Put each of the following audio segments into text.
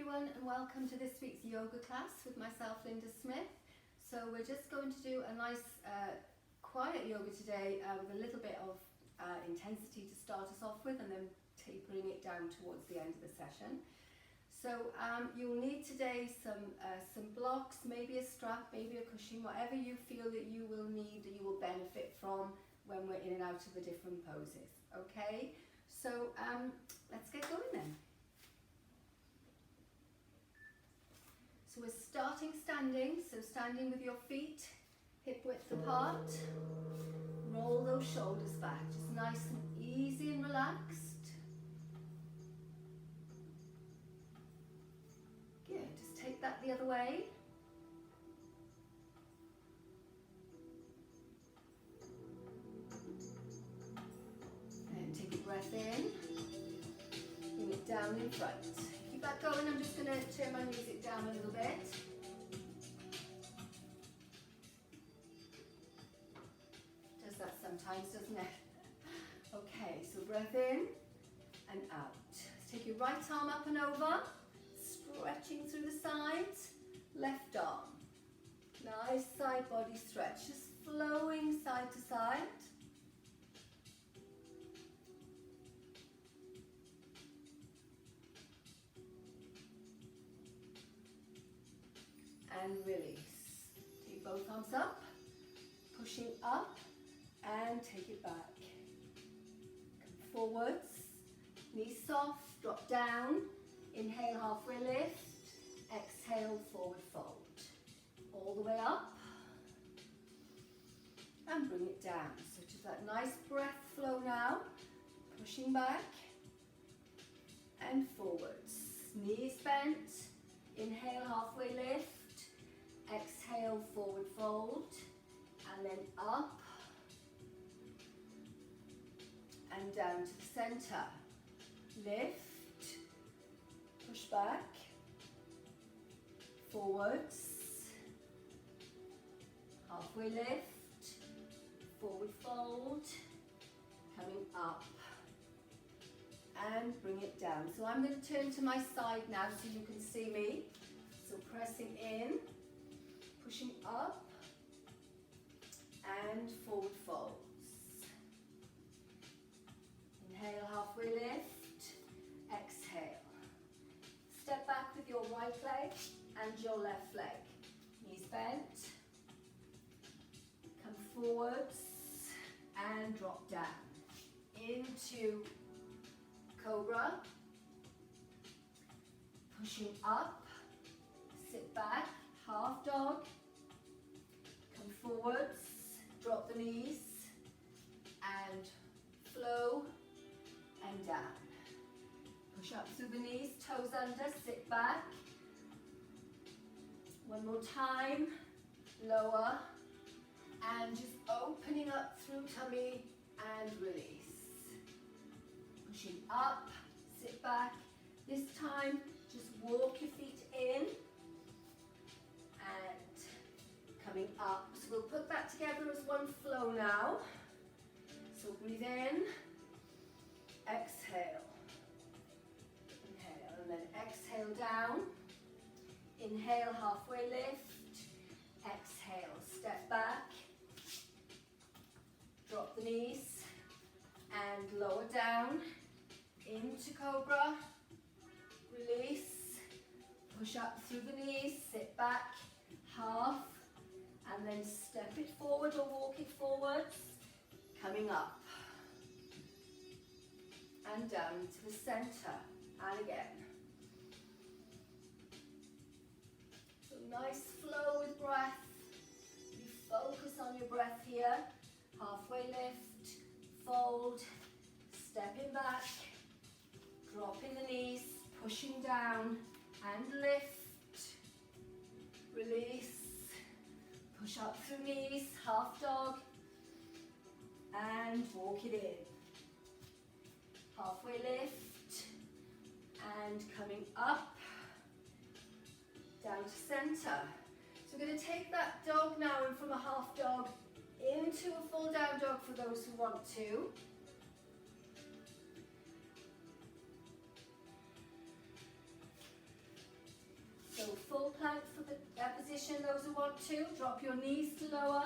everyone, and welcome to this week's yoga class with myself, Linda Smith. So we're just going to do a nice quiet yoga today with a little bit of intensity to start us off with, and then tapering it down towards the end of the session. So you'll need today some blocks, maybe a strap, maybe a cushion, whatever you feel that you will need, that you will benefit from when we're in and out of the different poses. Okay, so let's get going then. So we're starting standing, so standing with your feet hip width apart. Roll those shoulders back, just nice and easy and relaxed. Good, just take that the other way. And take a breath in, bring it down in front. Keep that going. I'm just going to turn my music down a little bit. Does that sometimes, doesn't it? Okay, so breath in and out. Let's take your right arm up and over, stretching through the sides. Left arm, nice side body stretch, just flowing side to side. And release. Take both arms up, pushing up, and take it back. Come forwards, knees soft, drop down. Inhale, halfway lift. Exhale, forward fold. All the way up, and bring it down. So just that nice breath flow now. Pushing back, and forwards. Knees bent. Inhale, halfway lift. Exhale, forward fold, and then up and down to the center. Lift, push back, forwards, halfway lift, forward fold, coming up, and bring it down. So I'm going to turn to my side now so you can see me. So pressing in, pushing up, and forward folds. Inhale, halfway lift. Exhale. Step back with your right leg and your left leg. Knees bent. Come forwards and drop down into cobra. Pushing up. Sit back. Half dog. Come forwards, drop the knees, and flow and down. Push up through the knees, toes under, sit back. One more time, lower, and just opening up through tummy and release. Pushing up, sit back. This time, just walk your feet in. And coming up. So we'll put that together as one flow now. So breathe in, exhale, inhale, and then exhale down. Inhale, halfway lift, exhale, step back, drop the knees, and lower down into cobra, release, push up through the knees, sit back, half, and then step it forward or walk it forwards, coming up and down to the center, and again. So nice flow with breath. You focus on your breath here. Halfway lift, fold, stepping back, dropping the knees, pushing down, and lift, release, push up through knees, half dog, and walk it in. Halfway lift, and coming up, down to center. So we're going to take that dog now and from a half dog into a full down dog for those who want to. plank for the position, those who want to. Drop your knees to lower,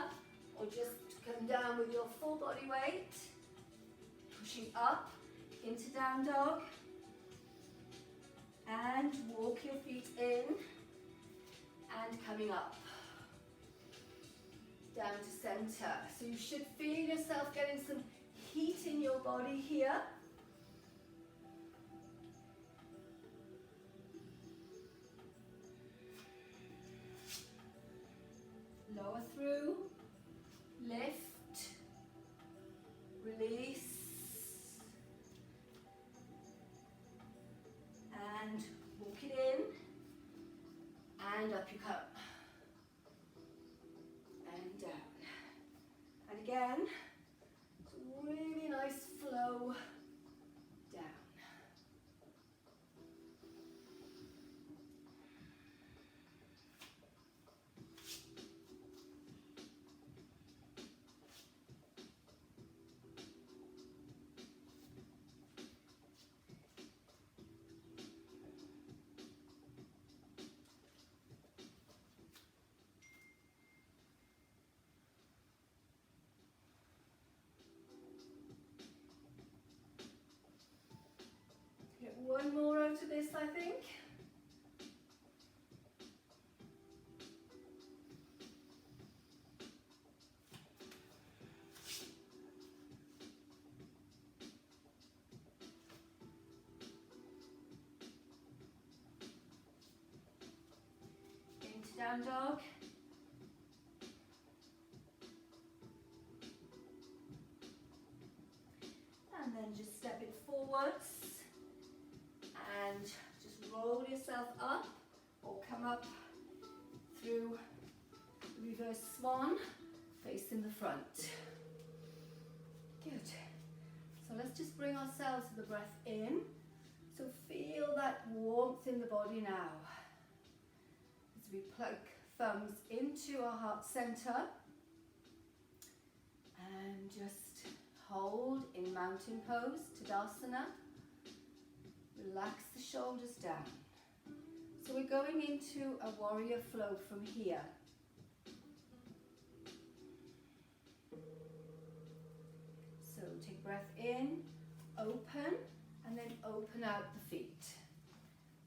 or just come down with your full body weight. Pushing up into down dog. And walk your feet in and coming up. Down to center. So you should feel yourself getting some heat in your body here. Lower through, lift, release, and walk it in, and up you come, and down, and again, really nice flow down. Get one more out of this, I think. Into down dog. And then just step it forwards. And just roll yourself up or come up through reverse swan, facing the front. Good. So let's just bring ourselves to the breath in. So feel that warmth in the body now. As we plug thumbs into our heart center and just hold in mountain pose, Tadasana. Relax the shoulders down. So we're going into a warrior flow from here. So take breath in, open, and then open out the feet.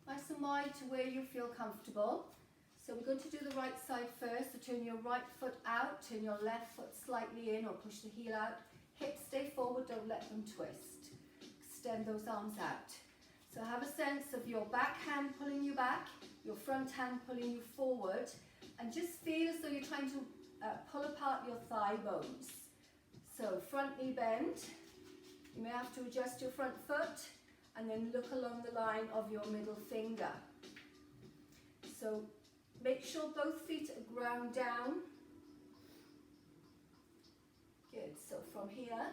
Nice and wide to where you feel comfortable. So we're going to do the right side first. So turn your right foot out, turn your left foot slightly in or push the heel out. Hips stay forward, don't let them twist. Extend those arms out. So have a sense of your back hand pulling you back, your front hand pulling you forward, and just feel as though you're trying to pull apart your thigh bones. So front knee bend. You may have to adjust your front foot and then look along the line of your middle finger. So make sure both feet are ground down. Good, so from here,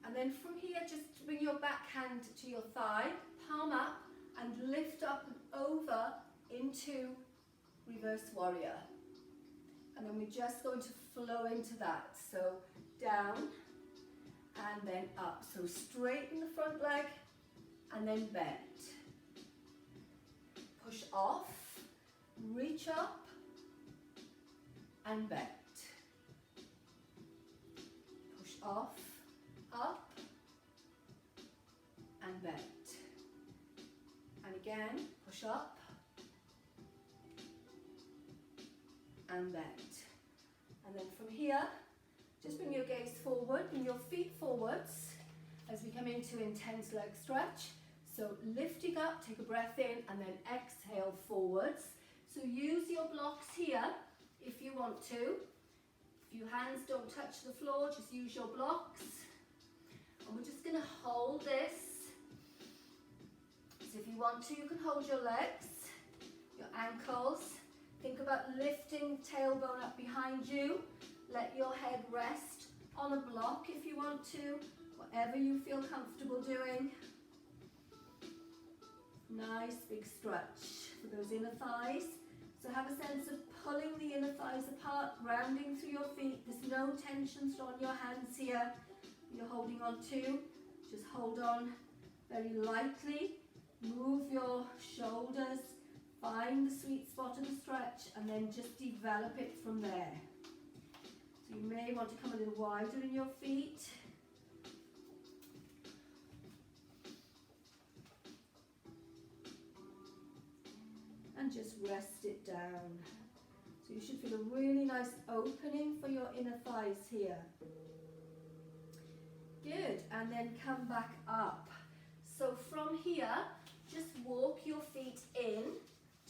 and then from here just bring your back hand to your thigh, palm up, and lift up and over into reverse warrior. And then we're just going to flow into that. So down and then up. So straighten the front leg and then bend. Push off, reach up and bend. Push off, up and bend. And again, push up and bend. And then from here, just bring your gaze forward and your feet forwards as we come into intense leg stretch. So lifting up, take a breath in and then exhale forwards. So use your blocks here if you want to. If your hands don't touch the floor, just use your blocks. And we're just going to hold this. So if you want to, you can hold your legs, your ankles. Think about lifting tailbone up behind you. Let your head rest on a block if you want to, whatever you feel comfortable doing. Nice big stretch for those inner thighs. So have a sense of pulling the inner thighs apart, rounding through your feet. There's no tension on your hands here. You're holding on to. Just hold on very lightly. Move your shoulders, Find the sweet spot in the stretch and then just develop it from there. So you may want to come a little wider in your feet. And just rest it down. So you should feel a really nice opening for your inner thighs here. Good, and then come back up. So from here, just walk your feet in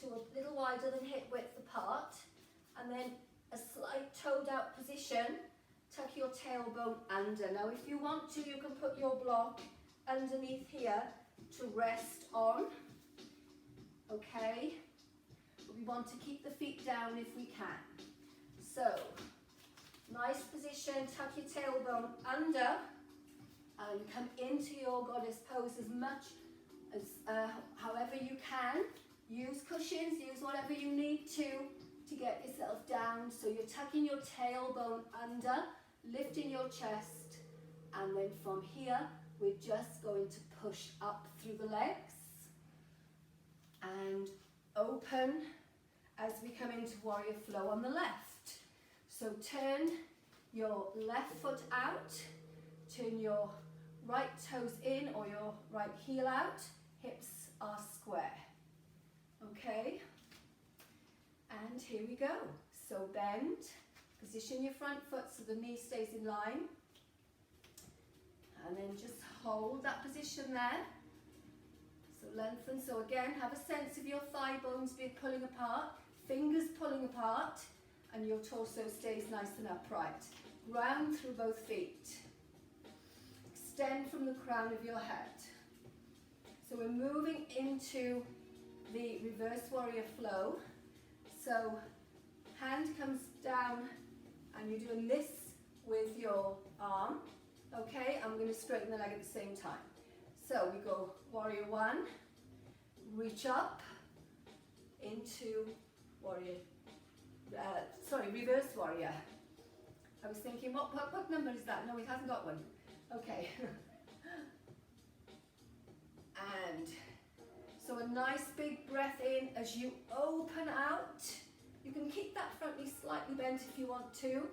to a little wider than hip width apart, and then a slight toed out position. Tuck your tailbone under. Now if you want to, you can put your block underneath here to rest on, okay? But we want to keep the feet down if we can. So, nice position, tuck your tailbone under, and come into your goddess pose as much as however you can. Use cushions, use whatever you need to get yourself down. So you're tucking your tailbone under, lifting your chest, and then from here we're just going to push up through the legs and open as we come into warrior flow on the left. So turn your left foot out, turn your right toes in or your right heel out, hips are square. Okay, and here we go. So bend, position your front foot so the knee stays in line, and then just hold that position there. So lengthen, so again have a sense of your thigh bones being pulling apart, fingers pulling apart, and your torso stays nice and upright. Ground through both feet. Extend from the crown of your head. So we're moving into the reverse warrior flow. So hand comes down and you're doing this with your arm. Okay, I'm going to straighten the leg at the same time. So we go warrior one, reach up into warrior, reverse warrior. I was thinking, what number is that? No, it hasn't got one. Okay. And so a nice big breath in as you open out. You can keep that front knee slightly bent if you want to.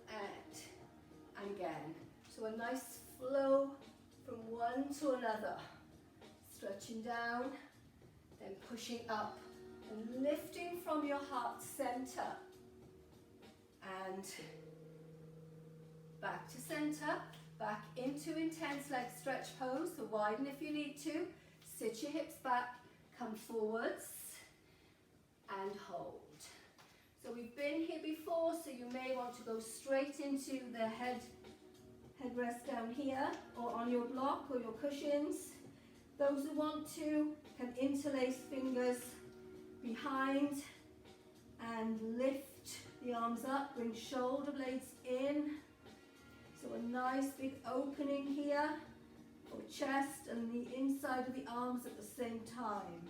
And again. So a nice flow from one to another. Stretching down, then pushing up and lifting from your heart center. And back to center, back into intense leg stretch pose, so widen if you need to, sit your hips back, come forwards and hold. So we've been here before, so you may want to go straight into the headrest down here, or on your block or your cushions. Those who want to can interlace fingers behind and lift the arms up, bring shoulder blades in. So a nice big opening here for chest and the inside of the arms at the same time.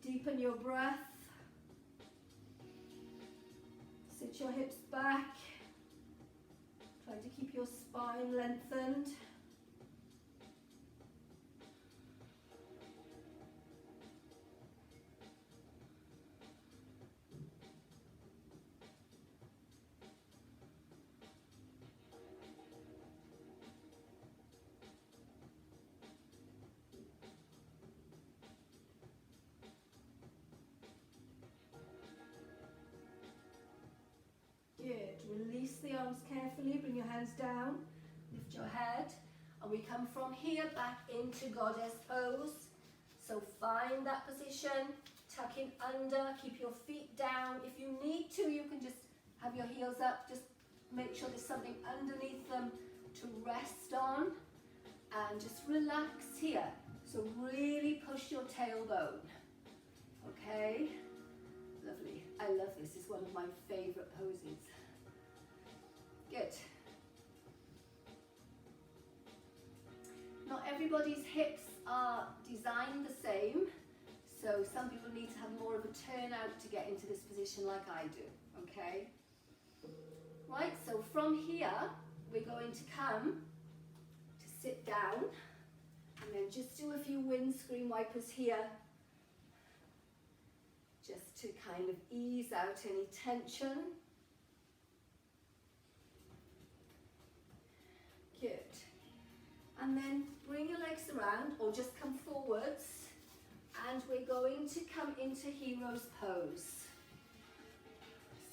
Deepen your breath. Sit your hips back. Try to keep your spine lengthened. Good. Release the arms carefully, bring your hands down, lift your head, and we come from here back into goddess pose. So find that position, tuck in under, keep your feet down. If you need to, you can just have your heels up, just make sure there's something underneath them to rest on, and just relax here. So really push your tailbone, okay? Lovely. I love this. It's one of my favorite poses. Good. Not everybody's hips are designed the same, so some people need to have more of a turnout to get into this position like I do, okay? Right, so from here, we're going to come to sit down, and then just do a few wind windscreen wipers here, just to kind of ease out any tension. Good. And then bring your legs around or just come forwards, and we're going to come into hero's pose.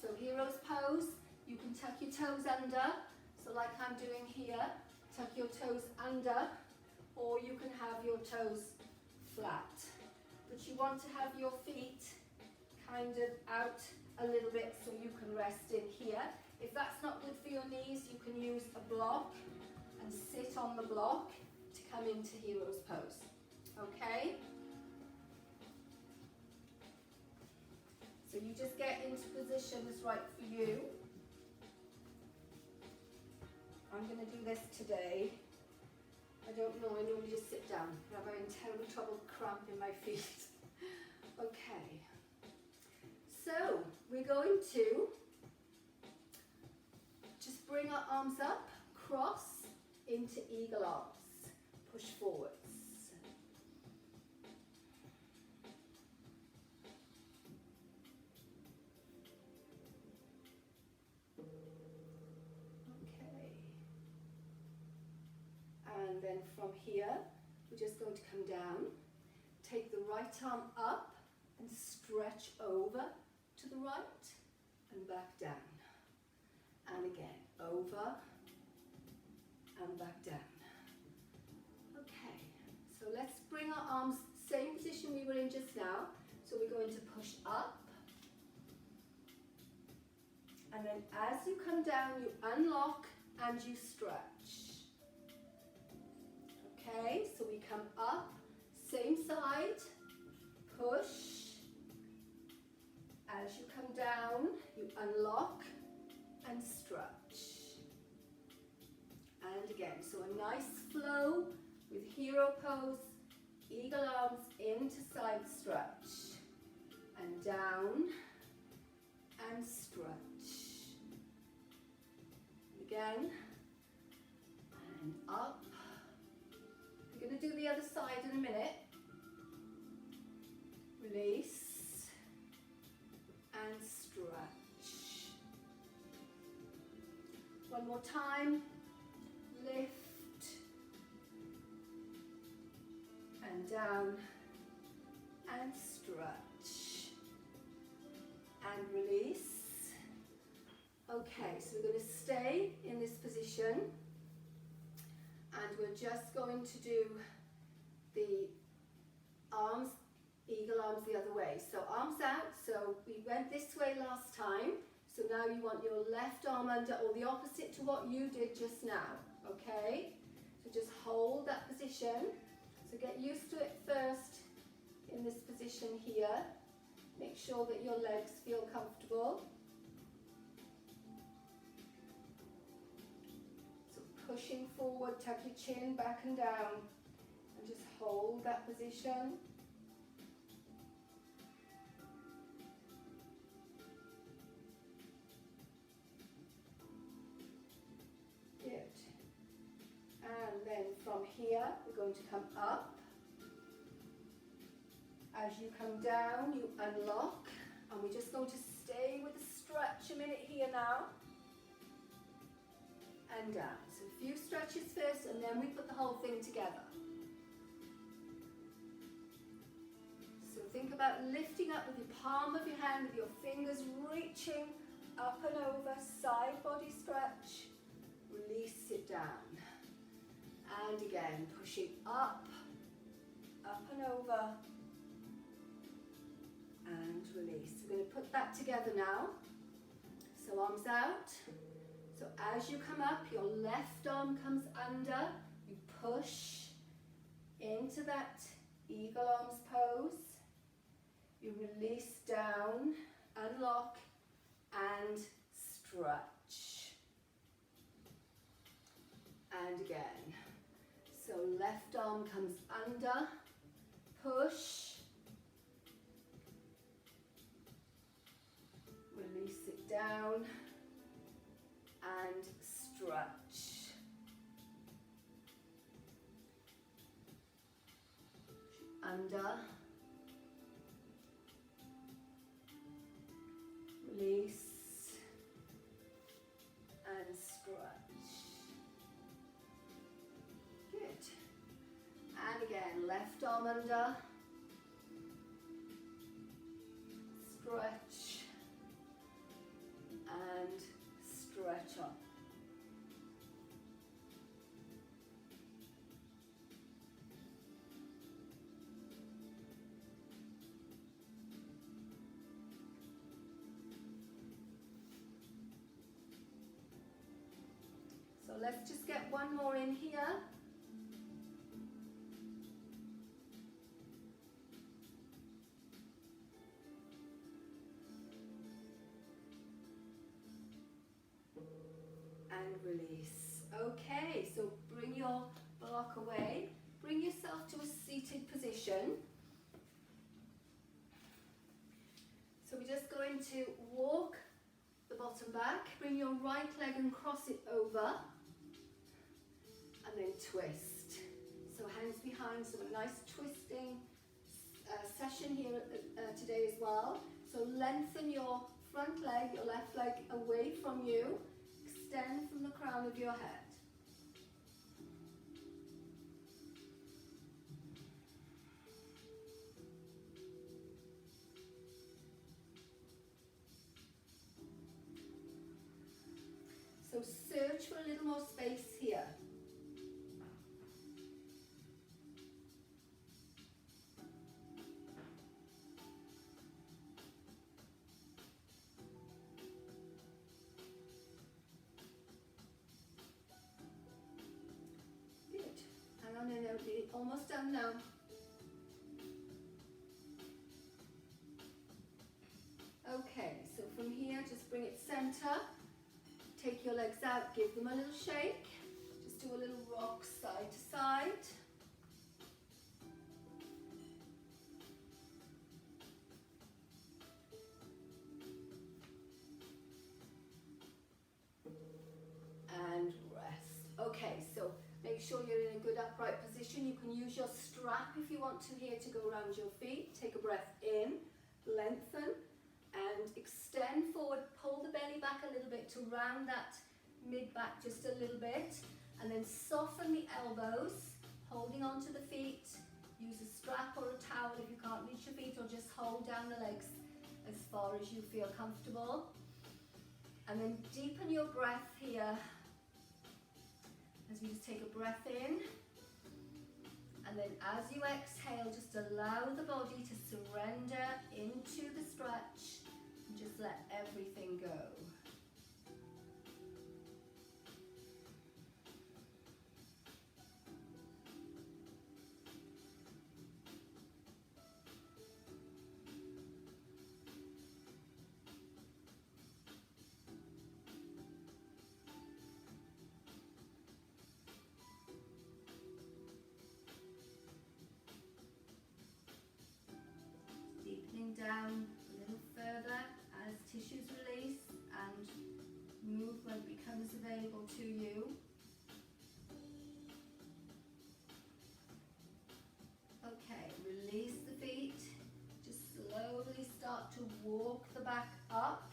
So hero's pose, you can tuck your toes under, so like I'm doing here, tuck your toes under, or you can have your toes flat. But you want to have your feet kind of out a little bit so you can rest in here. If that's not good for your knees, you can use a block and sit on the block to come into hero's pose. Okay? So you just get into position that's right for you. I'm going to do this today. I don't know, I normally just sit down, but I'm having terrible trouble cramping my feet. Okay. So we're going to just bring our arms up, cross into eagle arms, push forwards. Okay. And then from here, we're just going to come down, take the right arm up and stretch over to the right and back down. And again, over and back down. Okay, so let's bring our arms, same position we were in just now. So we're going to push up. And then as you come down, you unlock and you stretch. Okay, so we come up, same side, push. As you come down, you unlock and stretch. And again, so a nice flow with hero pose, eagle arms into side stretch. And down and stretch. Again, and up. We're going to do the other side in a minute. Release and stretch. One more time. Lift and down and stretch and release. Okay, so we're going to stay in this position and we're just going to do the arms, eagle arms the other way. So arms out, so we went this way last time. So now you want your left arm under, or the opposite to what you did just now, okay? So just hold that position. So get used to it first in this position here. Make sure that your legs feel comfortable. So pushing forward, tuck your chin back and down, and just hold that position. And then from here, we're going to come up. As you come down, you unlock. And we're just going to stay with the stretch a minute here now. And down. So a few stretches first, and then we put the whole thing together. So think about lifting up with the palm of your hand, with your fingers reaching up and over, side body stretch. Release it down. And again, pushing up and over, and release. We're going to put that together now. So arms out. So as you come up, your left arm comes under. You push into that eagle arms pose. You release down, unlock, and stretch. And again. So left arm comes under, push, release it down, and stretch. under. Release and stretch. Good. And again, left arm under. Stretch and stretch up. So let's just get one more in here. And release. Okay, so bring your block away. Bring yourself to a seated position. So we're just going to walk the bottom back. Bring your right leg and cross it over. And then twist. So hands behind, so a nice twisting session here today as well. So lengthen your front leg, your left leg away from you. Extend from the crown of your head. So search for a little more space here. Almost done now. Okay, so from here, just bring it center. Take your legs out, give them a little shake. Just do a little rock side to side. And rest. Okay, so make sure you're in a good upright position. You can use your strap if you want to here to go around your feet. Take a breath in, lengthen and extend forward. Pull the belly back a little bit to round that mid-back just a little bit. And then soften the elbows, holding onto the feet. Use a strap or a towel if you can't reach your feet, or just hold down the legs as far as you feel comfortable. And then deepen your breath here. As we just take a breath in, and then as you exhale, just allow the body to surrender into the stretch and just let everything go. Down a little further as tissues release and movement becomes available to you. Okay, release the feet. Just slowly start to walk the back up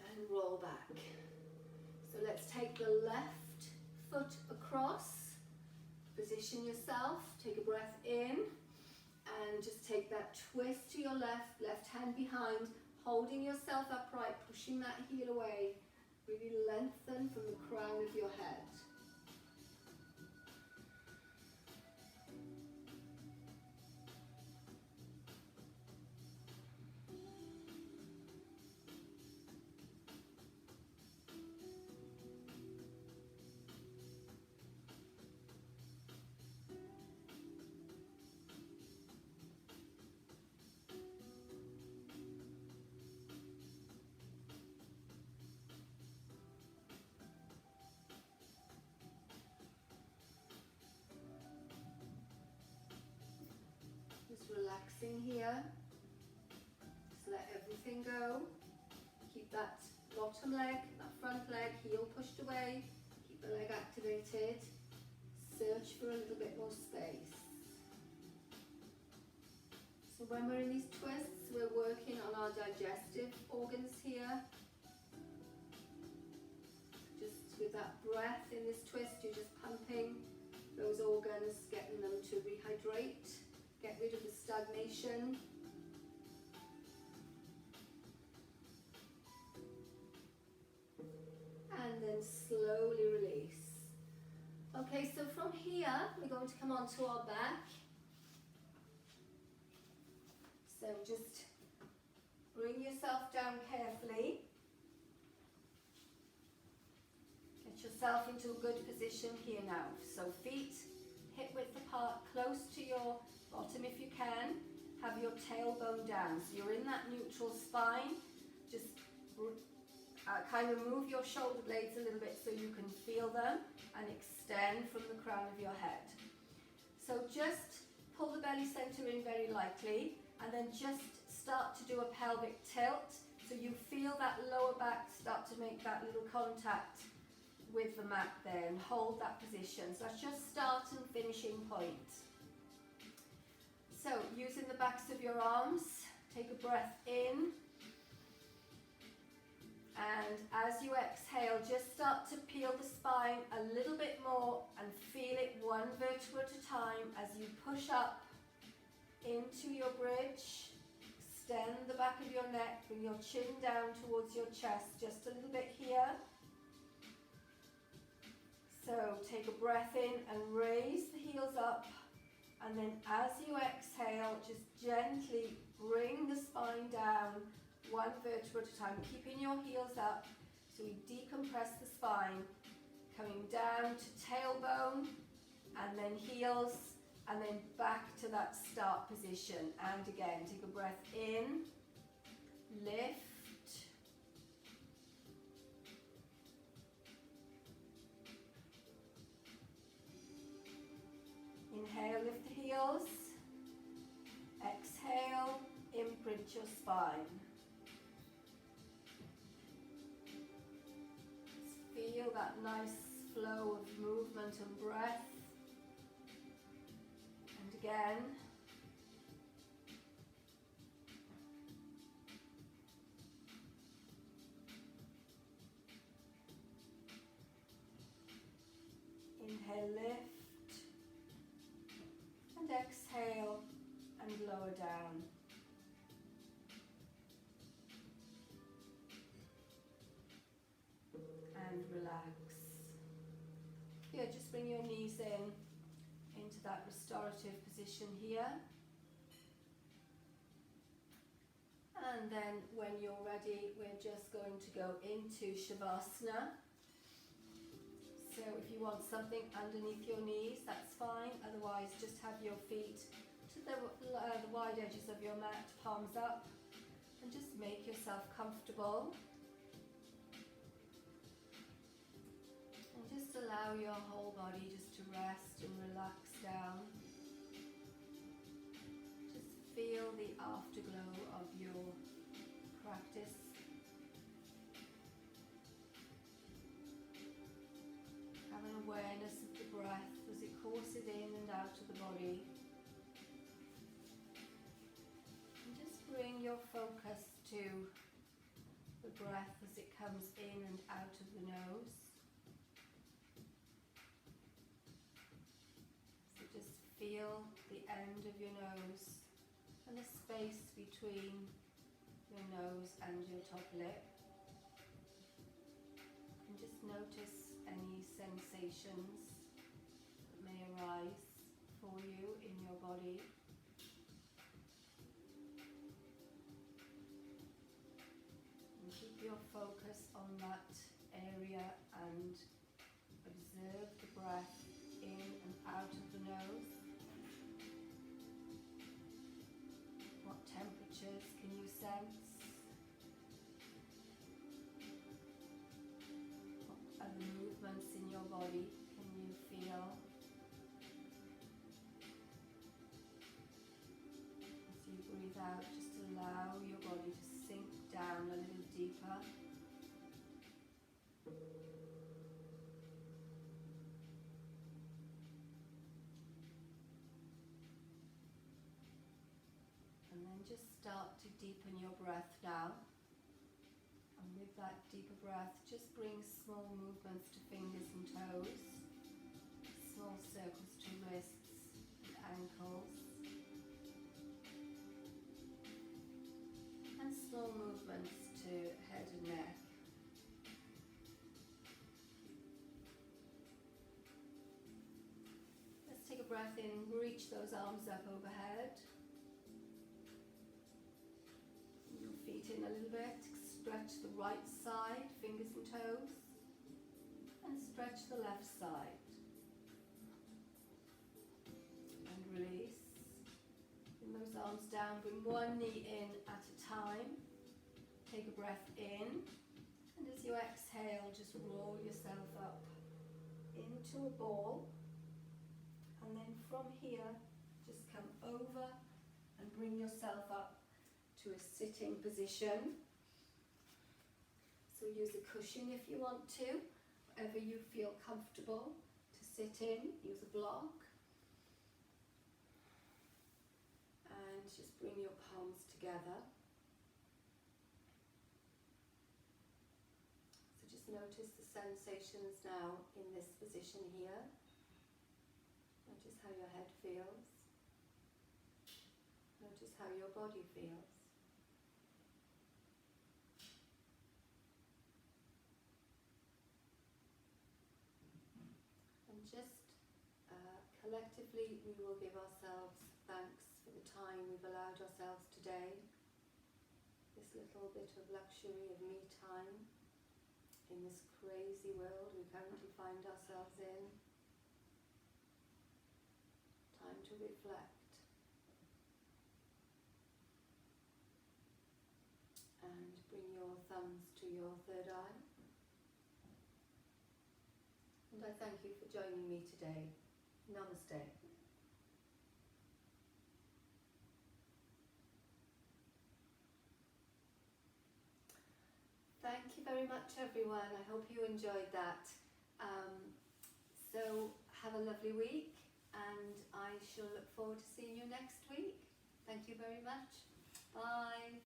and roll back. So let's take the left foot across. Position yourself. Take a breath in. And just take that twist to your left, left hand behind, holding yourself upright, pushing that heel away. Really lengthen from the crown of your head. Relaxing here, just let everything go. Keep that bottom leg, that front leg, heel pushed away, keep the leg activated. Search for a little bit more space. when we're in these twists, we're working on our digestive organs here. Just with that breath in this twist, you're just pumping those organs, getting them to rehydrate, get rid of the stagnation. And then slowly release. Okay, so from here, we're going to come onto our back. So just bring yourself down carefully. Get yourself into a good position here now. So feet hip width apart, close to your bottom if you can. Have your tailbone down. So you're in that neutral spine. Just kind of move your shoulder blades a little bit so you can feel them and extend from the crown of your head. So just pull the belly center in very lightly and then just start to do a pelvic tilt so you feel that lower back start to make that little contact with the mat there and hold that position. So that's just start and finishing point. So using the backs of your arms, take a breath in. And as you exhale, just start to peel the spine a little bit more and feel it one vertebra at a time as you push up into your bridge. Extend the back of your neck, bring your chin down towards your chest, just a little bit here. So take a breath in and raise the heels up. And then as you exhale, just gently bring the spine down one vertebra at a time, keeping your heels up so we decompress the spine, coming down to tailbone and then heels and then back to that start position. And again, take a breath in, lift, inhale, lift the heels, exhale, imprint your spine. Feel that nice flow of movement and breath. And again. Inhale, lift. And exhale and lower down. And relax. Here, just bring your knees in into that restorative position here. And then when you're ready, we're just going to go into Shavasana. So if you want something underneath your knees, that's fine. Otherwise, just have your feet to the wide edges of your mat, palms up, and just make yourself comfortable. Just allow your whole body just to rest and relax down. Just feel the afterglow of your practice. Have an awareness of the breath as it courses in and out of the body. And just bring your focus to the breath as it comes in and out of the nose. Feel the end of your nose and the space between your nose and your top lip. And just notice any sensations that may arise for you in your body. And keep your focus on that area and observe the breath in and out of the nose. Temperatures can you sense? What other movements in your body can you feel? As you breathe out, just allow your body to sink down a little deeper. And then just start to deepen your breath now. And with that deeper breath, just bring small movements to fingers and toes, small circles to wrists and ankles, and small movements to head and neck. Let's take a breath in, reach those arms up overhead. Your feet in a little bit. Stretch the right side, fingers and toes, and stretch the left side. And release. Bring those arms down, bring one knee in at a time. Take a breath in, and as you exhale, just roll yourself up into a ball. And then from here, just come over and bring yourself up to a sitting position. So use a cushion if you want to, wherever you feel comfortable to sit in. Use a block. And just bring your palms together. So just notice the sensations now in this position here. Notice how your head feels. Notice how your body feels. Just collectively, we will give ourselves thanks for the time we've allowed ourselves today. This little bit of luxury of me time in this crazy world we currently find ourselves in. Time to reflect. And bring your thumbs to your third eye. And I thank you for joining me today. Namaste. Thank you very much, everyone. I hope you enjoyed that. So have a lovely week, and I shall look forward to seeing you next week. Thank you very much. Bye.